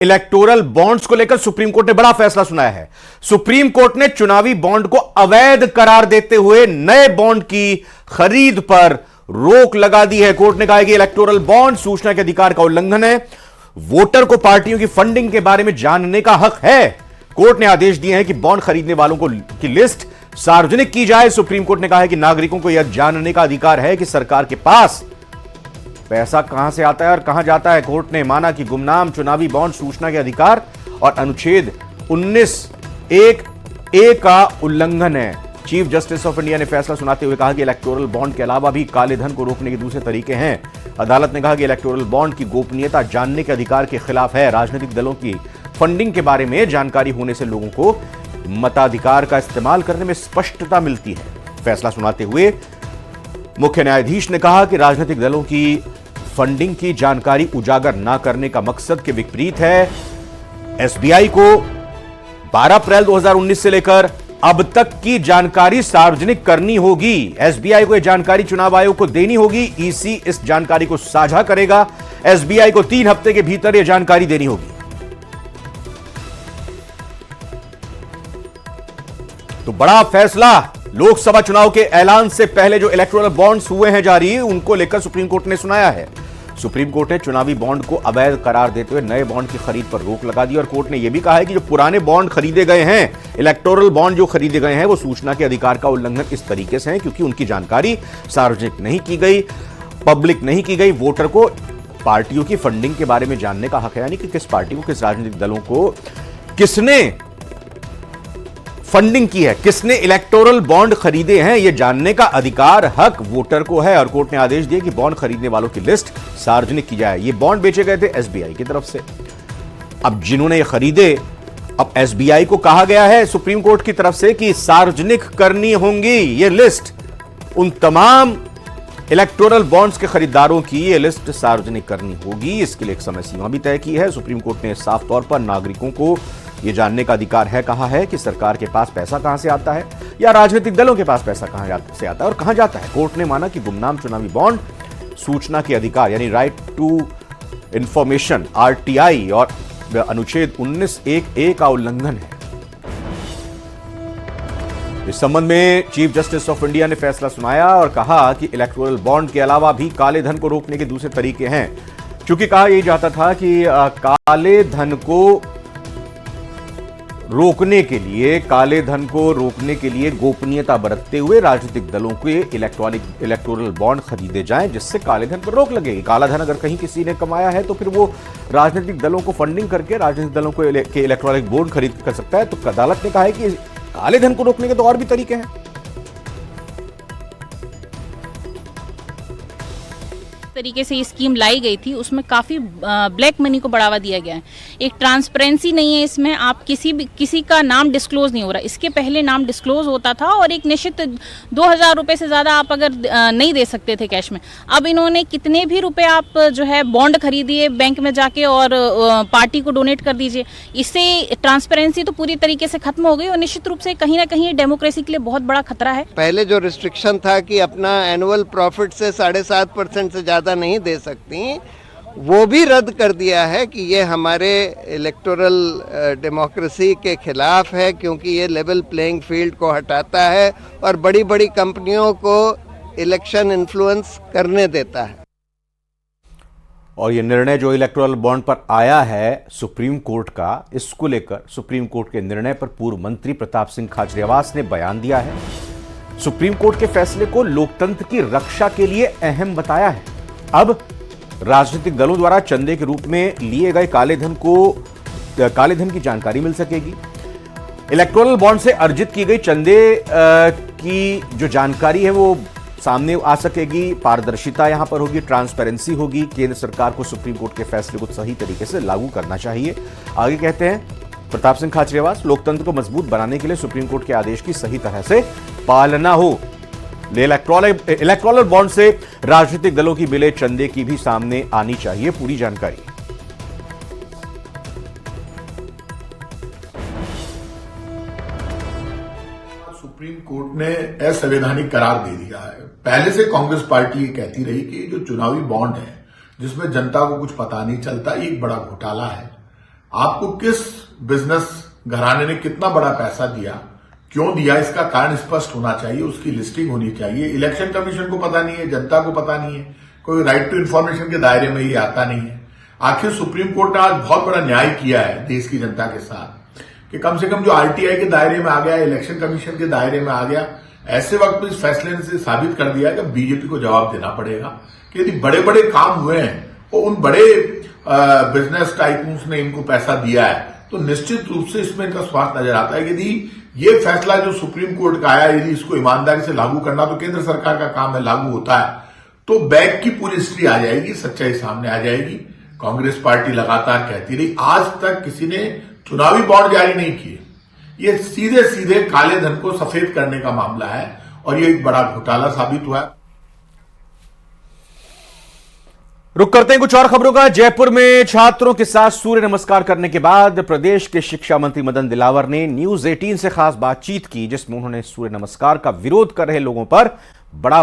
Electoral bonds को लेकर supreme court ने बड़ा फैसला सुनाया है। सुप्रीम कोर्ट ने चुनावी बॉन्ड को अवैध करार देते हुए नए बॉन्ड की खरीद पर रोक लगा दी है। कोर्ट ने कहा कि इलेक्टोरल बॉन्ड सूचना के अधिकार का उल्लंघन है। वोटर को पार्टियों की फंडिंग के बारे में जानने का हक है। कोर्ट ने आदेश दिए हैं कि बॉन्ड खरीदने वालों की लिस्ट सार्वजनिक की जाए। सुप्रीम कोर्ट ने कहा है कि नागरिकों को यह जानने का अधिकार है कि सरकार के पास पैसा कहां से आता है और कहां जाता है। कोर्ट ने माना कि गुमनाम चुनावी बॉन्ड सूचना के अधिकार और अनुच्छेद 19(1)(a) का उल्लंघन है। चीफ जस्टिस ऑफ इंडिया ने फैसला सुनाते हुए कहा कि इलेक्टोरल बॉन्ड के अलावा भी काले धन को रोकने के दूसरे तरीके हैं। अदालत ने कहा कि इलेक्टोरल बॉन्ड की गोपनीयता जानने के अधिकार के खिलाफ है। राजनीतिक दलों की फंडिंग के बारे में जानकारी होने से लोगों को मताधिकार का इस्तेमाल करने में स्पष्टता मिलती है। फैसला सुनाते हुए मुख्य न्यायाधीश ने कहा कि राजनीतिक दलों की फंडिंग की जानकारी उजागर न करने का मकसद के विपरीत है। एसबीआई को 12 अप्रैल 2019 से लेकर अब तक की जानकारी सार्वजनिक करनी होगी। एसबीआई को यह जानकारी चुनाव आयोग को देनी होगी। ईसी इस जानकारी को साझा करेगा। एसबीआई को 3 हफ्ते के भीतर यह जानकारी देनी होगी। तो बड़ा फैसला लोकसभा चुनाव के ऐलान से पहले जो इलेक्टोरल बॉन्ड्स हुए हैं जारी, उनको लेकर सुप्रीम कोर्ट ने सुनाया है। सुप्रीम कोर्ट ने चुनावी बॉन्ड को अवैध करार देते हुए नए बॉन्ड की खरीद पर रोक लगा दी और कोर्ट ने यह भी कहा है कि जो पुराने बॉन्ड खरीदे गए हैं, इलेक्टोरल बॉन्ड जो खरीदे गए हैं, वो सूचना के अधिकार का उल्लंघन इस तरीके से है क्योंकि उनकी जानकारी सार्वजनिक नहीं की गई, पब्लिक नहीं की गई। वोटर को पार्टियों की फंडिंग के बारे में जानने का हक है, यानी कि किस पार्टी को, किस राजनीतिक दलों को किसने फंडिंग की है, किसने इलेक्टोरल बॉन्ड खरीदे हैं, यह जानने का अधिकार, हक वोटर को है। और कोर्ट ने आदेश दिए कि बॉन्ड खरीदने वालों की लिस्ट सार्वजनिक की जाए। ये बॉन्ड बेचे गए थे एसबीआई की तरफ से। अब जिन्होंने ये खरीदे, अब एसबीआई को कहा गया है सुप्रीम कोर्ट की तरफ से कि सार्वजनिक करनी होंगी ये लिस्ट। उन तमाम इलेक्टोरल बॉन्ड्स के खरीदारों की ये लिस्ट सार्वजनिक करनी होगी। इसके लिए एक समय सीमा भी तय की है। सुप्रीम कोर्ट ने साफ तौर पर नागरिकों को यह जानने का अधिकार है कहा है कि सरकार के पास पैसा कहां से आता है या राजनीतिक दलों के पास पैसा कहां से आता है और कहां जाता है। कोर्ट ने माना कि गुमनाम चुनावी बॉन्ड सूचना के अधिकार यानी राइट टू इंफॉर्मेशन आरटीआई और अनुच्छेद 19(1)(a) का उल्लंघन है। इस संबंध में चीफ जस्टिस ऑफ इंडिया ने फैसला सुनाया और कहा कि इलेक्टोरल बॉन्ड के अलावा भी काले धन को रोकने के दूसरे तरीके हैं। चूंकि कहा यह जाता था कि काले धन को रोकने के लिए गोपनीयता बरतते हुए राजनीतिक दलों के इलेक्टोरल बॉन्ड खरीदे जाएं, जिससे काले धन पर रोक लगेगी। काला धन अगर कहीं किसी ने कमाया है तो फिर वो राजनीतिक दलों को फंडिंग करके राजनीतिक दलों को के इलेक्ट्रॉनिक बॉन्ड खरीद कर सकता है। तो अदालत ने कहा है कि काले धन को रोकने के तो और भी तरीके हैं। तरीके से ये स्कीम लाई गई थी, उसमें काफ़ी ब्लैक मनी को बढ़ावा दिया गया है। एक ट्रांसपेरेंसी नहीं है इसमें, आप किसी का नाम डिस्क्लोज नहीं हो रहा। इसके पहले नाम डिस्क्लोज होता था और एक निश्चित 2000 रुपये से ज़्यादा आप अगर नहीं दे सकते थे कैश में। अब इन्होंने कितने भी रुपए आप जो है बॉन्ड खरीदिए बैंक में जाके और पार्टी को डोनेट कर दीजिए। इससे ट्रांसपेरेंसी तो पूरी तरीके से खत्म हो गई और निश्चित रूप से कहीं ना कहीं डेमोक्रेसी के लिए बहुत बड़ा खतरा है। पहले जो रिस्ट्रिक्शन था कि अपना एनुअल प्रॉफिट से 7.5% से ज़्यादा नहीं दे सकती, वो भी रद्द कर दिया है कि ये हमारे इलेक्टोरल डेमोक्रेसी के खिलाफ है, क्योंकि ये लेवल प्लेइंग फील्ड को हटाता है और बड़ी बड़ी कंपनियों को इलेक्शन इन्फ्लुएंस करने देता है। और ये निर्णय जो इलेक्टोरल बॉन्ड पर आया है सुप्रीम कोर्ट का, इसको लेकर सुप्रीम कोर्ट के निर्णय पर पूर्व मंत्री प्रताप सिंह खाचरियावास ने बयान दिया है। सुप्रीम कोर्ट के फैसले को लोकतंत्र की रक्षा के लिए अहम बताया है। अब राजनीतिक दलों द्वारा चंदे के रूप में लिए गए काले धन की जानकारी मिल सकेगी। इलेक्टोरल बॉन्ड से अर्जित की गई चंदे की जो जानकारी है वो सामने आ सकेगी। पारदर्शिता यहां पर होगी, ट्रांसपेरेंसी होगी। केंद्र सरकार को सुप्रीम कोर्ट के फैसले को सही तरीके से लागू करना चाहिए। आगे कहते हैं प्रताप सिंह खाचरियावास, लोकतंत्र को मजबूत बनाने के लिए सुप्रीम कोर्ट के आदेश की सही तरह से पालना हो। इलेक्टोरल बॉन्ड से राजनीतिक दलों की मिले चंदे की भी सामने आनी चाहिए पूरी जानकारी। सुप्रीम कोर्ट ने असंवैधानिक करार दे दिया है। पहले से कांग्रेस पार्टी ये कहती रही कि जो चुनावी बॉन्ड है जिसमें जनता को कुछ पता नहीं चलता, ये एक बड़ा घोटाला है। आपको किस बिजनेस घराने ने कितना बड़ा पैसा दिया, क्यों दिया, इसका कारण स्पष्ट होना चाहिए, उसकी लिस्टिंग होनी चाहिए। इलेक्शन कमीशन को पता नहीं है, जनता को पता नहीं है, कोई राइट टू इन्फॉर्मेशन के दायरे में ये आता नहीं है। आखिर सुप्रीम कोर्ट ने आज बहुत बड़ा न्याय किया है देश की जनता के साथ कि कम से कम जो आरटीआई के दायरे में आ गया, इलेक्शन कमीशन के दायरे में आ गया, ऐसे वक्त में इस फैसले ने साबित कर दिया कि बीजेपी को जवाब देना पड़ेगा कि यदि बड़े बड़े काम हुए हैं और उन बड़े बिजनेस टाइकून्स ने इनको पैसा दिया है तो निश्चित रूप से इसमें इनका स्वार्थ नजर आता है। यदि ये फैसला जो सुप्रीम कोर्ट का आया, यदि इसको ईमानदारी से लागू करना तो केंद्र सरकार का काम है, लागू होता है तो बैक की पूरी हिस्ट्री आ जाएगी, सच्चाई सामने आ जाएगी। कांग्रेस पार्टी लगातार कहती रही, आज तक किसी ने चुनावी बॉन्ड जारी नहीं किए। ये सीधे सीधे काले धन को सफेद करने का मामला है और ये एक बड़ा घोटाला साबित हुआ है। रुक करते हैं कुछ और खबरों का। जयपुर में छात्रों के साथ सूर्य नमस्कार करने के बाद प्रदेश के शिक्षा मंत्री मदन दिलावर ने न्यूज 18 से खास बातचीत की, जिसमें उन्होंने सूर्य नमस्कार का विरोध कर रहे लोगों पर बड़ा